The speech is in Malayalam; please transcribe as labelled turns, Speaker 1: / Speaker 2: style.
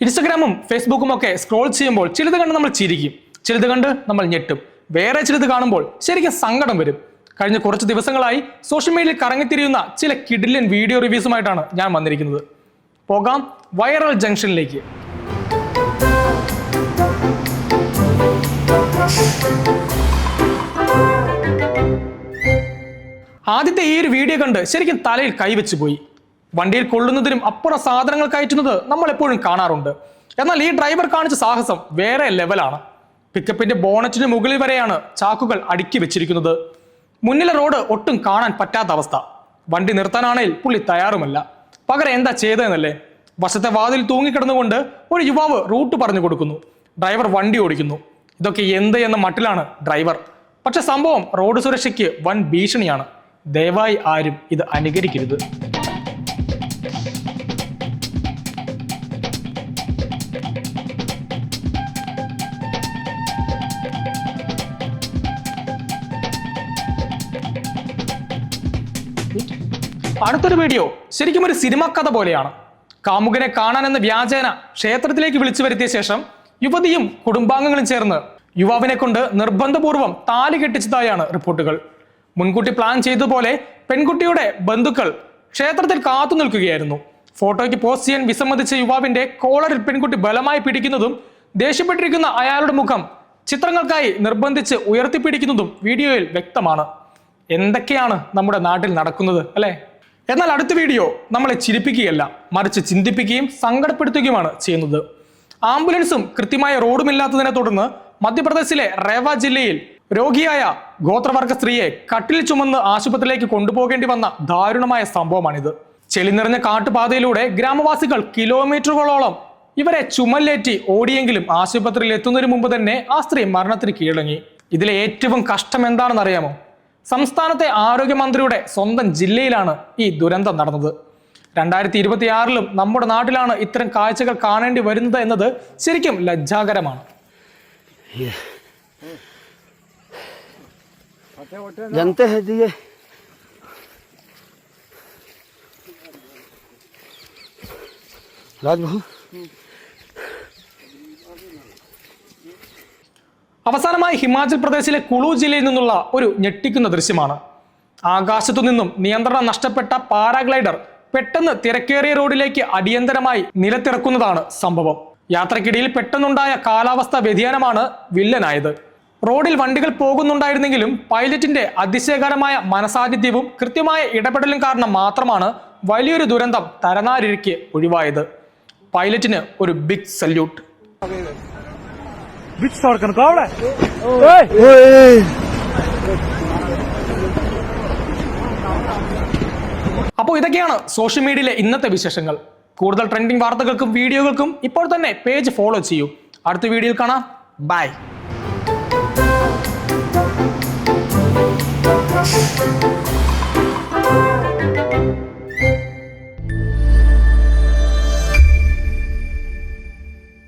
Speaker 1: ഇൻസ്റ്റഗ്രാമും ഫേസ്ബുക്കും ഒക്കെ സ്ക്രോൾ ചെയ്യുമ്പോൾ ചിലത് കണ്ട് നമ്മൾ ചിരിക്കും, ചിലത് കണ്ട് നമ്മൾ ഞെട്ടും, വേറെ ചിലത് കാണുമ്പോൾ ശരിക്കും സങ്കടം വരും. കഴിഞ്ഞ കുറച്ച് ദിവസങ്ങളായി സോഷ്യൽ മീഡിയയിൽ കറങ്ങിത്തിരിയുന്ന ചില കിഡിലൻ വീഡിയോ റിവ്യൂസുമായിട്ടാണ് ഞാൻ വന്നിരിക്കുന്നത്. പോകാം വൈറൽ ജംഗ്ഷനിലേക്ക്. ആദ്യത്തെ ഈ ഒരു വീഡിയോ കണ്ട് ശരിക്കും തലയിൽ കൈവച്ചു പോയി. വണ്ടിയിൽ കൊള്ളുന്നതിനും അപ്പുറം സാധനങ്ങൾ കയറ്റുന്നത് നമ്മൾ എപ്പോഴും കാണാറുണ്ട്. എന്നാൽ ഈ ഡ്രൈവർ കാണിച്ച സാഹസം വേറെ ലെവലാണ്. പിക്കപ്പിന്റെ ബോണറ്റിന് മുകളിൽ വരെയാണ് ചാക്കുകൾ അടുക്കി വെച്ചിരിക്കുന്നത്. മുന്നിലെ റോഡ് ഒട്ടും കാണാൻ പറ്റാത്ത അവസ്ഥ. വണ്ടി നിർത്താനാണെങ്കിൽ പുള്ളി തയ്യാറുമല്ല. പകരം എന്താ ചെയ്തതെന്നല്ലേ, വശത്തെ വാതിൽ തൂങ്ങിക്കിടന്നുകൊണ്ട് ഒരു യുവാവ് റൂട്ട് പറഞ്ഞു കൊടുക്കുന്നു. ഡ്രൈവർ വണ്ടി ഓടിക്കുന്നു. ഇതൊക്കെ എന്ത് എന്ന മട്ടിലാണ് ഡ്രൈവർ. പക്ഷെ സംഭവം റോഡ് സുരക്ഷയ്ക്ക് വൻ ഭീഷണിയാണ്. ദയവായി ആരും ഇത് അനുകരിക്കരുത്. അടുത്തൊരു വീഡിയോ ശരിക്കും ഒരു സിനിമ കഥ പോലെയാണ്. കാമുകനെ കാണാനെന്ന വ്യാജേന ക്ഷേത്രത്തിലേക്ക് വിളിച്ചു വരുത്തിയ ശേഷം യുവതിയും കുടുംബാംഗങ്ങളും ചേർന്ന് യുവാവിനെ കൊണ്ട് നിർബന്ധപൂർവ്വം താലി കെട്ടിച്ചതായാണ് റിപ്പോർട്ടുകൾ. മുൻകൂട്ടി പ്ലാൻ ചെയ്തതുപോലെ പെൺകുട്ടിയുടെ ബന്ധുക്കൾ ക്ഷേത്രത്തിൽ കാത്തു നിൽക്കുകയായിരുന്നു. ഫോട്ടോയ്ക്ക് പോസ്റ്റ് ചെയ്യാൻ വിസമ്മതിച്ച യുവാവിന്റെ കോളറിൽ പെൺകുട്ടി ബലമായി പിടിക്കുന്നതും ദേഷ്യപ്പെട്ടിരിക്കുന്ന അയാളുടെ മുഖം ചിത്രങ്ങൾക്കായി നിർബന്ധിച്ച് ഉയർത്തിപ്പിടിക്കുന്നതും വീഡിയോയിൽ വ്യക്തമാണ്. എന്തൊക്കെയാണ് നമ്മുടെ നാട്ടിൽ നടക്കുന്നത് അല്ലെ? എന്നാൽ അടുത്ത വീഡിയോ നമ്മളെ ചിരിപ്പിക്കുകയല്ല, മറിച്ച് ചിന്തിപ്പിക്കുകയും സങ്കടപ്പെടുത്തുകയുമാണ് ചെയ്യുന്നത്. ആംബുലൻസും കൃത്യമായ റോഡുമില്ലാത്തതിനെ തുടർന്ന് മധ്യപ്രദേശിലെ റേവ ജില്ലയിൽ രോഗിയായ ഗോത്രവർഗ സ്ത്രീയെ കട്ടിൽ ചുമന്ന് ആശുപത്രിയിലേക്ക് കൊണ്ടുപോകേണ്ടി വന്ന ദാരുണമായ സംഭവമാണിത്. ചെളി നിറഞ്ഞ കാട്ടുപാതയിലൂടെ ഗ്രാമവാസികൾ കിലോമീറ്ററുകളോളം ഇവരെ ചുമലേറ്റി ഓടിയെങ്കിലും ആശുപത്രിയിൽ എത്തുന്നതിന് മുമ്പ് തന്നെ ആ സ്ത്രീ മരണത്തിന് കീഴടങ്ങി. ഇതിലെ ഏറ്റവും കഷ്ടം എന്താണെന്ന് അറിയാമോ? സംസ്ഥാനത്തെ ആരോഗ്യമന്ത്രിയുടെ സ്വന്തം ജില്ലയിലാണ് ഈ ദുരന്തം നടന്നത്. 2026-ലും നമ്മുടെ നാട്ടിലാണ് ഇത്തരം കാഴ്ചകൾ കാണേണ്ടി വരുന്നത് എന്നത് ശരിക്കും ലജ്ജാകരമാണ്.
Speaker 2: जानते हैं जी, राजबहू
Speaker 1: അവസാനമായി ഹിമാചൽ പ്രദേശിലെ കുളു ജില്ലയിൽ നിന്നുള്ള ഒരു ഞെട്ടിക്കുന്ന ദൃശ്യമാണ്. ആകാശത്തു നിന്നും നിയന്ത്രണം നഷ്ടപ്പെട്ട പാരാഗ്ലൈഡർ പെട്ടെന്ന് തിരക്കേറിയ റോഡിലേക്ക് അടിയന്തരമായി നിലത്തിറക്കുന്നതാണ് സംഭവം. യാത്രക്കിടയിൽ പെട്ടെന്നുണ്ടായ കാലാവസ്ഥാ വ്യതിയാനമാണ് വില്ലനായത്. റോഡിൽ വണ്ടികൾ പോകുന്നുണ്ടായിരുന്നെങ്കിലും പൈലറ്റിന്റെ അതിശയകരമായ മനസാന്നിധ്യവും കൃത്യമായ ഇടപെടലും കാരണം മാത്രമാണ് വലിയൊരു ദുരന്തം തരനാരിഴയ്ക്ക് ഒഴിവായത്. പൈലറ്റിന് ഒരു ബിഗ് സല്യൂട്ട്. അപ്പോൾ ഇതൊക്കെയാണ് സോഷ്യൽ മീഡിയയിലെ ഇന്നത്തെ വിശേഷങ്ങൾ. കൂടുതൽ ട്രെൻഡിങ് വാർത്തകൾക്കും വീഡിയോകൾക്കും ഇപ്പോൾ തന്നെ പേജ് ഫോളോ ചെയ്യൂ. അടുത്ത വീഡിയോയിൽ കാണാം. ബൈ.